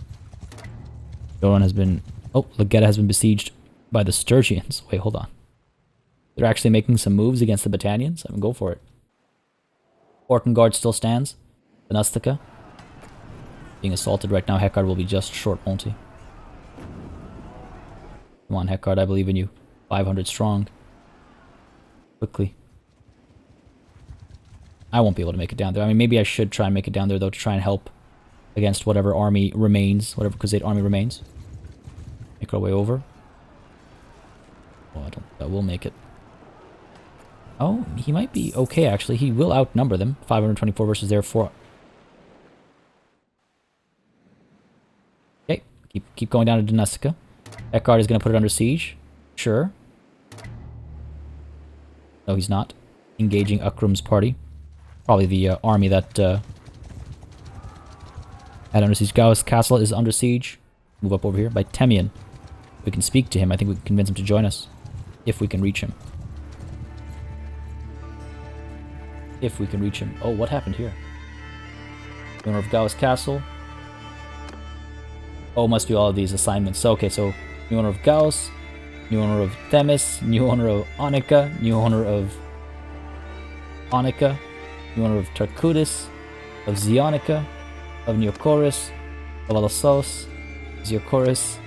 Doran has been... Oh, Legetta has been besieged by the Sturgians. Wait, hold on. They're actually making some moves against the Battanians? I mean, go for it. Ortengard still stands. Donastica. Being assaulted right now. Hekkard will be just short multi. Come on, Hekkard, I believe in you. 500 strong. Quickly. I won't be able to make it down there. I mean, maybe I should try and make it down there, though, to try and help against whatever army remains. Whatever Khuzait army remains. Make our way over. Oh, I don't think that will make it. Oh, he might be okay, actually. He will outnumber them. 524 versus their 4. Okay, keep going down to Donastica. Hekkard is going to put it under siege. Sure. No, he's not. Engaging Ukrum's party. Probably the army that had under siege. Gauss Castle is under siege. Move up over here by Temian. We can speak to him. I think we can convince him to join us. If we can reach him. If we can reach him. Oh, what happened here? The owner of Gauss Castle. Oh, must be all of these assignments. So, okay, so new owner of Gauss, new owner of Themis, new owner of Onika, new owner of Onika, new owner of Tarkudis, of Zionica, of Neocoris, of Alassos, Ziocoris,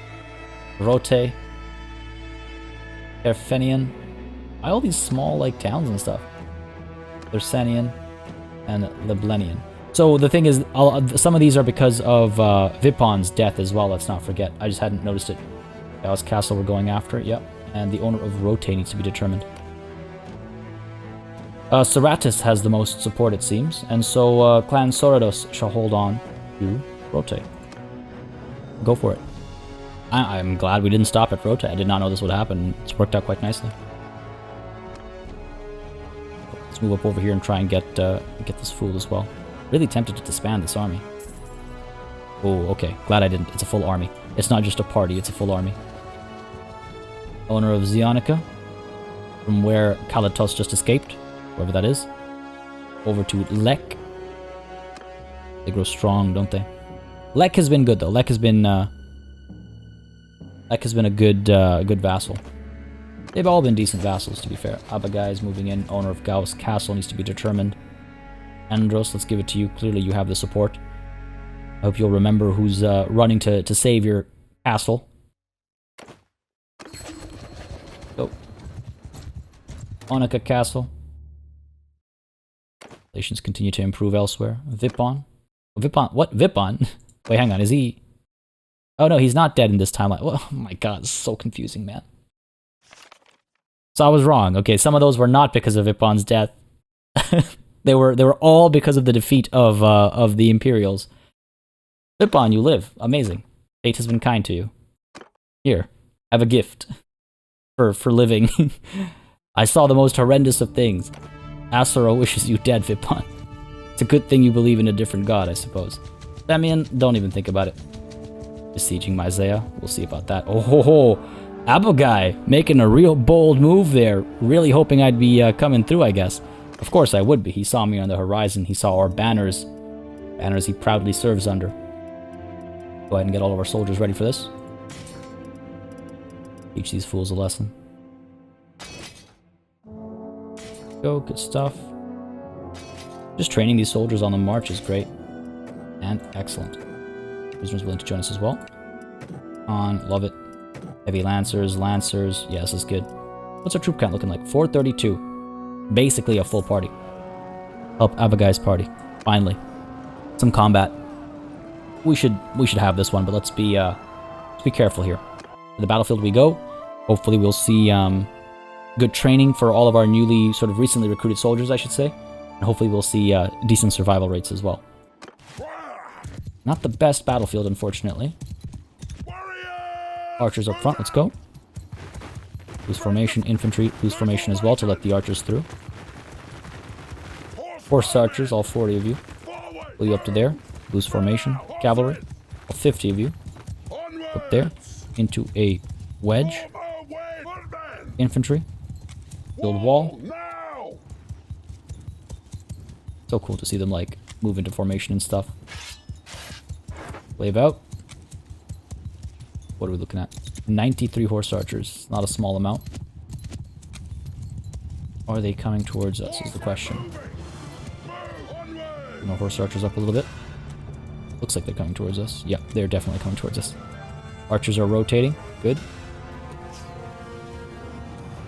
Rote, Erfenian. All these small, like, towns and stuff. Thersanian and Leblenian. So the thing is, some of these are because of Vipon's death as well, let's not forget. I just hadn't noticed it. Gauss Castle we're going after, yep. And the owner of Rote needs to be determined. Seratis has the most support, it seems, and so Clan Sorados shall hold on to Rote. Go for it. I'm glad we didn't stop at Rote. I did not know this would happen. It's worked out quite nicely. Let's move up over here and try and get this fool as well. Really tempted to disband this army. Oh, okay. Glad I didn't. It's a full army. It's not just a party, it's a full army. Owner of Zionica, from where Kalatos just escaped, wherever that is. Over to Lek. They grow strong, don't they? Lek has been good though. Lek has been a good vassal. They've all been decent vassals, to be fair. Abagai is moving in. Owner of Gauss Castle needs to be determined. Andros, let's give it to you. Clearly you have the support. I hope you'll remember who's running to save your castle. Go. Onika Castle. Relations continue to improve elsewhere. Vipon. Vipon? What? Vipon? Wait, hang on. Is he... Oh no, he's not dead in this timeline. Oh my god, it's so confusing, man. So I was wrong. Okay, some of those were not because of Vipon's death. They were all because of the defeat of the Imperials. Vipon, you live. Amazing. Fate has been kind to you. Here, have a gift for living. I saw the most horrendous of things. Aserai wishes you dead, Vipon. It's a good thing you believe in a different god, I suppose. Damian, don't even think about it. Besieging Myzea, we'll see about that. Oh ho ho! Abagai making a real bold move there. Really hoping I'd be coming through, I guess. Of course I would be. He saw me on the horizon. He saw our banners. Banners he proudly serves under. Go ahead and get all of our soldiers ready for this. Teach these fools a lesson. Go, good stuff. Just training these soldiers on the march is great. And excellent. Prisoners willing to join us as well. On, love it. Heavy Lancers, Lancers. Yeah, this is good. What's our troop count looking like? 432. Basically a full party. Help Abagai's party. Finally. Some combat. We should have this one, but let's be careful here. To the battlefield we go. Hopefully we'll see good training for all of our newly, sort of recently recruited soldiers, I should say. And hopefully we'll see decent survival rates as well. Not the best battlefield, unfortunately. Archers up front, let's go. Loose formation, infantry, loose formation as well to let the archers through. Horse archers, all 40 of you. Pull you up to there. Loose formation, cavalry, all 50 of you. Up there, into a wedge. Infantry, build wall. So cool to see them like move into formation and stuff. Wave out. What are we looking at? 93 horse archers. Not a small amount. Are they coming towards us is the question. More horse archers up a little bit. Looks like they're coming towards us. Yep, they're definitely coming towards us. Archers are rotating. Good.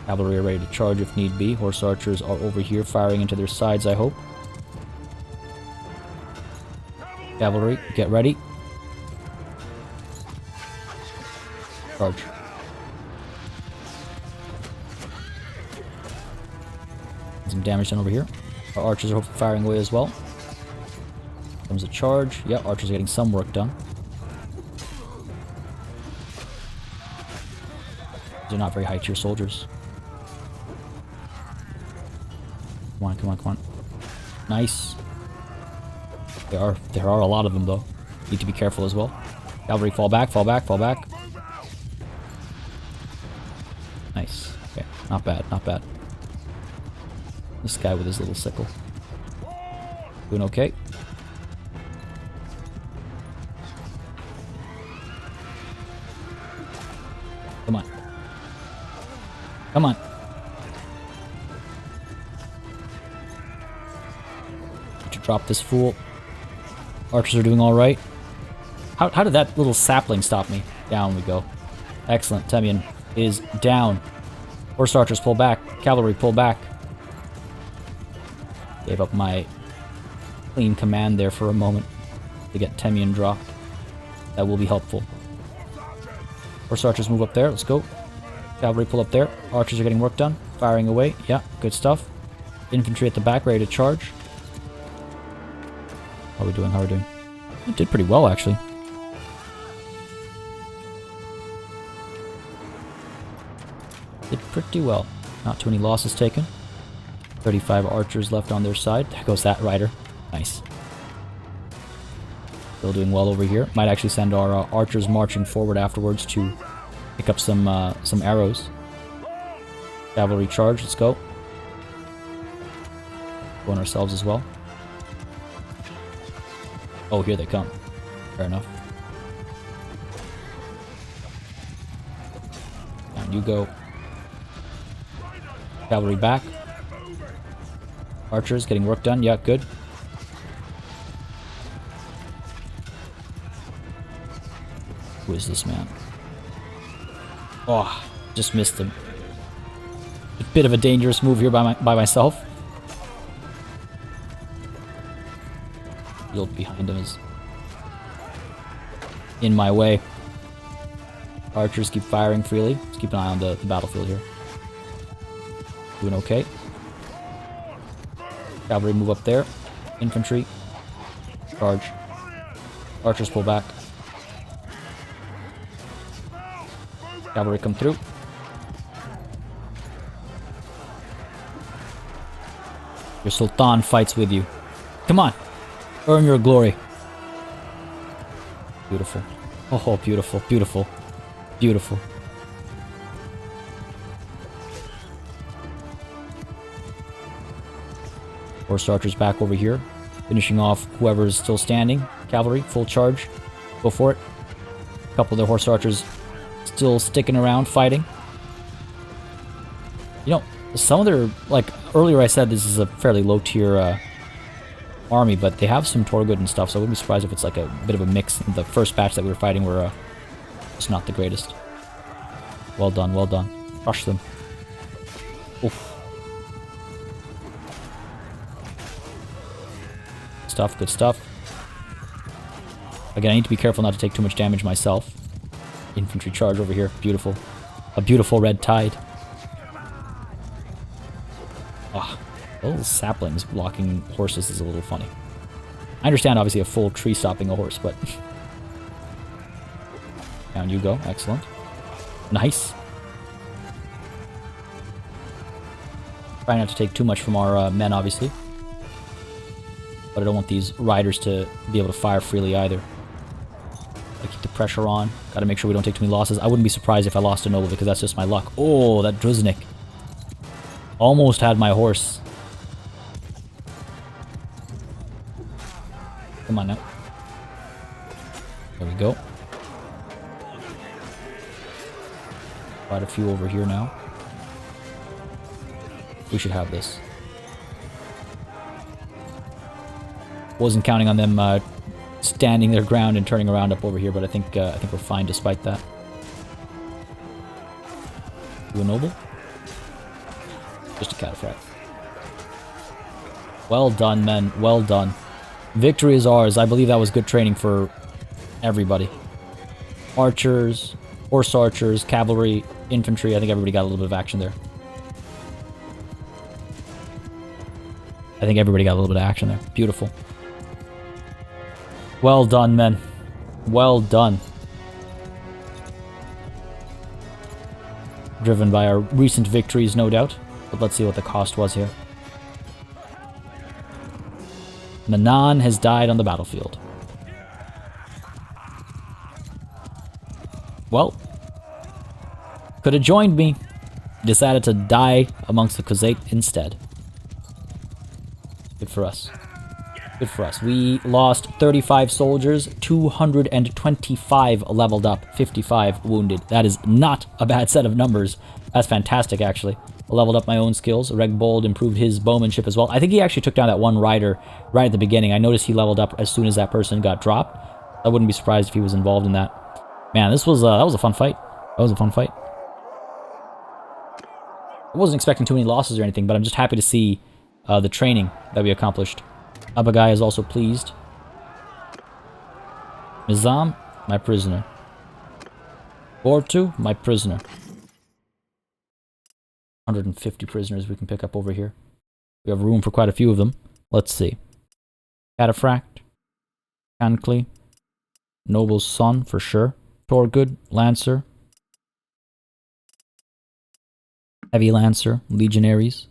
Cavalry are ready to charge if need be. Horse archers are over here firing into their sides, I hope. Cavalry, get ready. Charge. Some damage done over here. Our archers are hopefully firing away as well. Comes a charge. Yeah, archers are getting some work done. They're not very high tier soldiers. Come on, come on, come on. Nice. There are a lot of them though. Need to be careful as well. Cavalry, fall back, fall back, fall back. Nice. Okay, not bad, not bad. This guy with his little sickle. Doing okay. Come on. Come on. Need to drop this fool. Archers are doing alright. How did that little sapling stop me? Down we go. Excellent. Temian is down. Horse archers pull back. Cavalry pull back. Gave up my clean command there for a moment to get Temian dropped. That will be helpful. Horse archers move up there. Let's go. Cavalry pull up there. Archers are getting work done. Firing away. Yeah, good stuff. Infantry at the back, ready to charge. How are we doing? How are we doing? We did pretty well, actually. Did pretty well. Not too many losses taken. 35 archers left on their side. There goes that rider. Nice. Still doing well over here. Might actually send our archers marching forward afterwards to pick up some arrows. Cavalry charge. Let's go. Going ourselves as well. Oh, here they come. Fair enough. Down you go. Cavalry back. Archers getting work done. Yeah, good. Who is this man? Oh, just missed him. A bit of a dangerous move here by myself. Field behind him is in my way. Archers keep firing freely. Let's keep an eye on the battlefield here. Doing okay. Cavalry move up there. Infantry. Charge. Archers pull back. Cavalry come through. Your Sultan fights with you. Come on. Earn your glory. Beautiful. Oh, beautiful, beautiful, beautiful. Horse archers back over here. Finishing off whoever's still standing. Cavalry, full charge. Go for it. A couple of the horse archers still sticking around, fighting. You know, some of their, like, earlier I said this is a fairly low tier army, but they have some Torgood and stuff, so I wouldn't be surprised if it's like a bit of a mix. The first batch that we were fighting were just not the greatest. Well done, well done. Crush them. Oof. Stuff, good stuff. Again, I need to be careful not to take too much damage myself. Infantry charge over here. Beautiful. A beautiful red tide. Ah, those saplings blocking horses is a little funny. I understand, obviously, a full tree stopping a horse, but... Down you go. Excellent. Nice. Try not to take too much from our men, obviously. But I don't want these riders to be able to fire freely either. I keep the pressure on. Gotta make sure we don't take too many losses. I wouldn't be surprised if I lost a noble, because that's just my luck. Oh, that Druznik. Almost had my horse. Come on now. There we go. Quite a few over here now. We should have this. Wasn't counting on them standing their ground and turning around up over here, but I think we're fine despite that. You a noble? Just a cataphract. Well done, men. Well done. Victory is ours. I believe that was good training for everybody. Archers, horse archers, cavalry, infantry. I think everybody got a little bit of action there. I think everybody got a little bit of action there. Beautiful. Well done, men. Well done. Driven by our recent victories, no doubt. But let's see what the cost was here. Manan has died on the battlefield. Well, could have joined me. Decided to die amongst the Khuzait instead. Good for us. Good for us. We lost 35 soldiers, 225 leveled up, 55 wounded. That is not a bad set of numbers. That's fantastic, actually. I leveled up my own skills. Regbold improved his bowmanship as well. I think he actually took down that one rider right at the beginning. I noticed he leveled up as soon as that person got dropped. I wouldn't be surprised if he was involved in that. Man, this was that was a fun fight. That was a fun fight. I wasn't expecting too many losses or anything, but I'm just happy to see the training that we accomplished. Abagai is also pleased. Nizam, my prisoner. Or two, my prisoner. 150 prisoners we can pick up over here. We have room for quite a few of them. Let's see. Cataphract. Cancli. Noble's son, for sure. Torgood. Lancer. Heavy Lancer. Legionaries.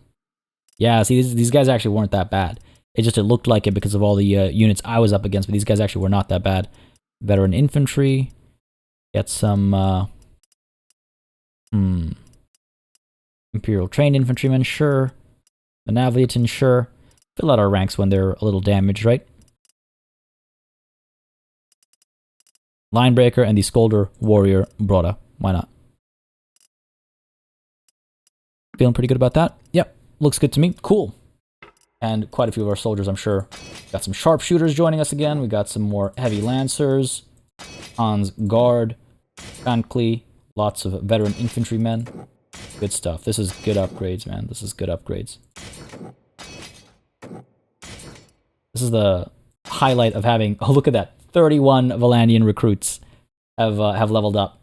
Yeah, see, these guys actually weren't that bad. It looked like it because of all the units I was up against, but these guys actually were not that bad. Veteran infantry. Get some, Imperial trained infantrymen, sure. Benaviatan, sure. Fill out our ranks when they're a little damaged, right? Linebreaker and the Scolder Warrior Broda. Why not? Feeling pretty good about that? Yep, looks good to me. Cool. And quite a few of our soldiers, I'm sure. Got some sharpshooters joining us again. We got some more heavy lancers. Hans Guard. Cancli. Lots of veteran infantrymen. Good stuff. This is good upgrades, man. This is good upgrades. This is the highlight of having... Oh, look at that. 31 Valandian recruits have leveled up.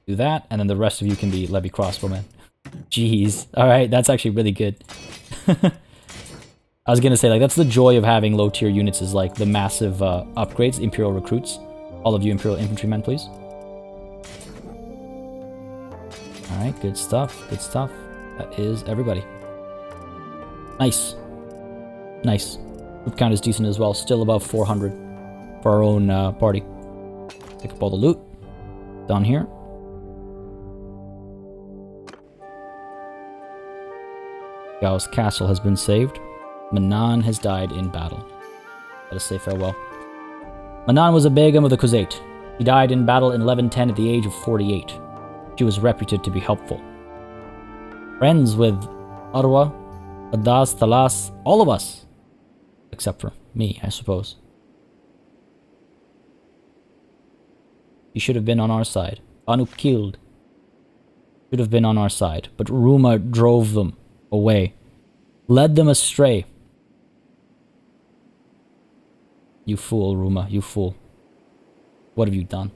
Do that, and then the rest of you can be Levy Crossbowmen. Jeez. Alright, that's actually really good. I was gonna say, like, that's the joy of having low-tier units, is, like, the massive upgrades, Imperial recruits. All of you Imperial infantrymen, please. Alright, good stuff, good stuff. That is everybody. Nice. Nice. Troop count is decent as well, still above 400 for our own party. Pick up all the loot. Done here. Gao's castle has been saved. Manan has died in battle. Let us say farewell. Manan was a begum of the Khuzait. He died in battle in 1110 at the age of 48. She was reputed to be helpful. Friends with Arwa, Adas, Thalas, all of us. Except for me, I suppose. He should have been on our side. Banu killed. Should have been on our side. But Ruma drove them away. Led them astray. You fool, Ruma, you fool. What have you done?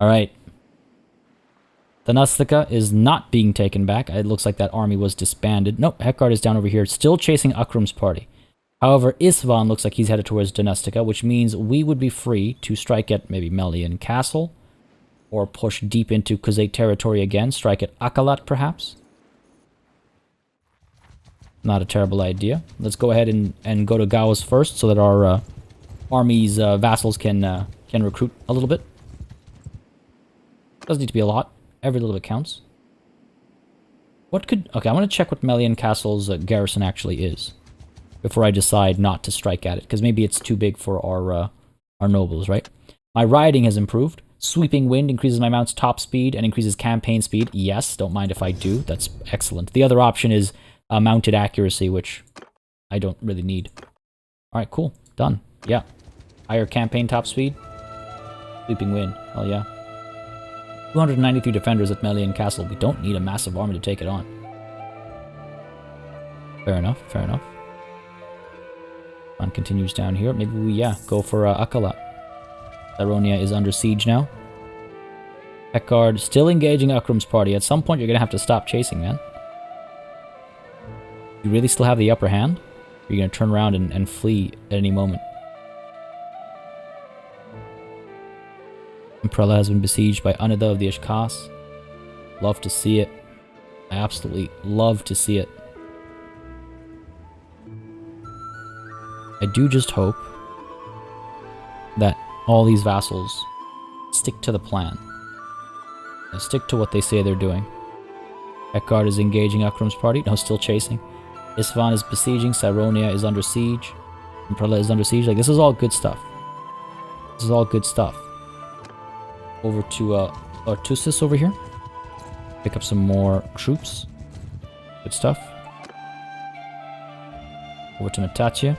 Alright. Thanastika is not being taken back. It looks like that army was disbanded. Nope, Hekard is down over here, still chasing Akrum's party. However, Isvan looks like he's headed towards Danustica, which means we would be free to strike at maybe Melian Castle, or push deep into Khuzait territory again, strike at Akalat perhaps. Not a terrible idea. Let's go ahead and go to Gaos first, so that our army's vassals can recruit a little bit. Doesn't need to be a lot. Every little bit counts. What could... Okay, I want to check what Melian Castle's garrison actually is before I decide not to strike at it, because maybe it's too big for our nobles, right? My riding has improved. Sweeping Wind increases my mount's top speed and increases campaign speed. Yes, don't mind if I do. That's excellent. The other option is mounted accuracy, which I don't really need. Alright, cool. Done. Yeah. Higher campaign top speed. Sweeping Wind. Hell yeah. 293 defenders at Melian Castle. We don't need a massive army to take it on. Fair enough, fair enough. On continues down here. Maybe we, yeah, go for Akalat. Saronia is under siege now. Hekard still engaging Akrum's party. At some point, you're going to have to stop chasing, man. You really still have the upper hand? Or are you going to turn around and flee at any moment? Imprella has been besieged by Unida of the Ishkas. Love to see it. I absolutely love to see it. I do just hope that all these vassals stick to the plan. And stick to what they say they're doing. Hekard is engaging Akrum's party. No, still chasing. Isvan is besieging. Saronia is under siege. Imprella is under siege. Like, this is all good stuff. This is all good stuff. Over to Artusis over here. Pick up some more troops. Good stuff. Over to Metatia.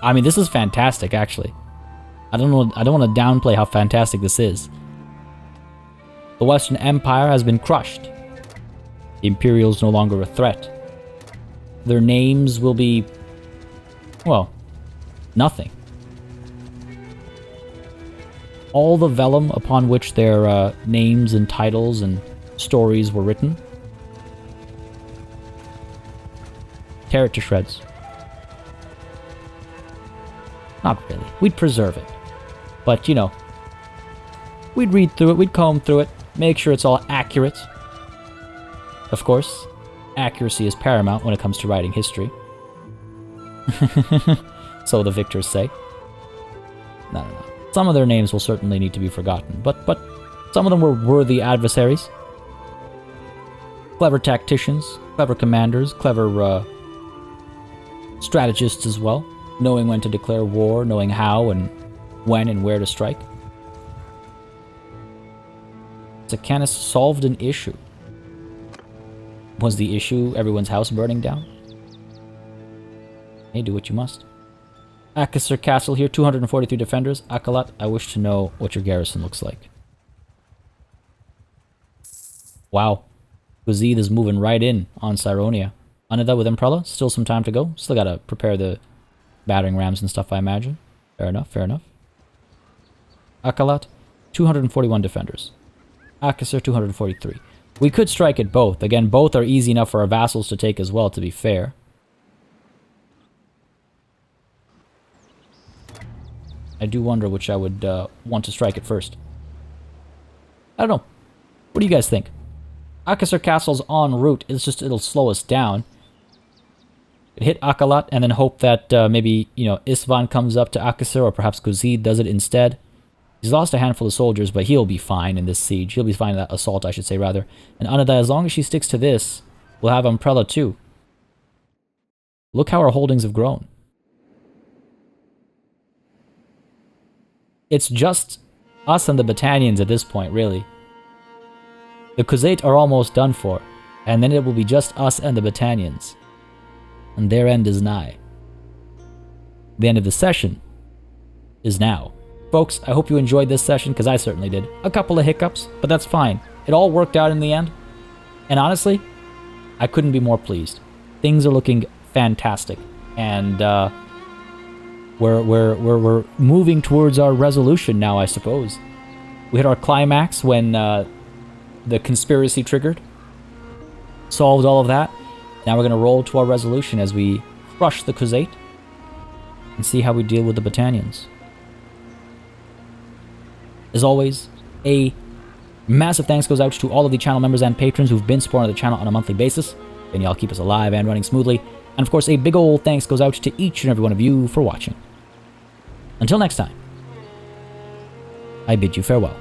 I mean, this is fantastic, actually. I don't want to downplay how fantastic this is. The Western Empire has been crushed. The Imperial is no longer a threat. their names will be, well, nothing. All the vellum upon which their names and titles and stories were written, tear it to shreds. Not really. We'd preserve it. But, you know, we'd read through it, we'd comb through it, make sure it's all accurate. Of course, accuracy is paramount when it comes to writing history. So the victors say. No. Some of their names will certainly need to be forgotten, but some of them were worthy adversaries. Clever tacticians, clever commanders, clever strategists as well, knowing when to declare war, knowing how and when and where to strike. Canis solved an issue. Was the issue everyone's house burning down? Hey, do what you must. Aserai Castle here, 243 defenders. Akalat, I wish to know what your garrison looks like. Wow. Guzid is moving right in on Cyronia. Anida with Imprella, still some time to go. Still gotta prepare the battering rams and stuff, I imagine. Fair enough, fair enough. Akalat, 241 defenders. Aserai, 243. We could strike at both. Again, both are easy enough for our vassals to take as well, to be fair. I do wonder which I would want to strike at first. I don't know. What do you guys think? Aserai Castle's en route. It's just, it'll slow us down. Hit Akalat and then hope that maybe, you know, Isvan comes up to Aserai, or perhaps Guzid does it instead. He's lost a handful of soldiers, but he'll be fine in this siege. He'll be fine in that assault, I should say, rather. And Anada, as long as she sticks to this, we'll have Umbrella too. Look how our holdings have grown. It's just us and the Battanians at this point, really. The Khuzait are almost done for, and then it will be just us and the Battanians. And their end is nigh. The end of the session is now. Folks, I hope you enjoyed this session, because I certainly did. A couple of hiccups, but that's fine. It all worked out in the end. And honestly, I couldn't be more pleased. Things are looking fantastic. And we're moving towards our resolution now, I suppose. We hit our climax when the conspiracy triggered. Solved all of that. Now we're going to roll to our resolution as we crush the Khuzait and see how we deal with the Battanians. As always, a massive thanks goes out to all of the channel members and patrons who've been supporting the channel on a monthly basis, and y'all keep us alive and running smoothly. And of course, a big ol' thanks goes out to each and every one of you for watching. Until next time, I bid you farewell.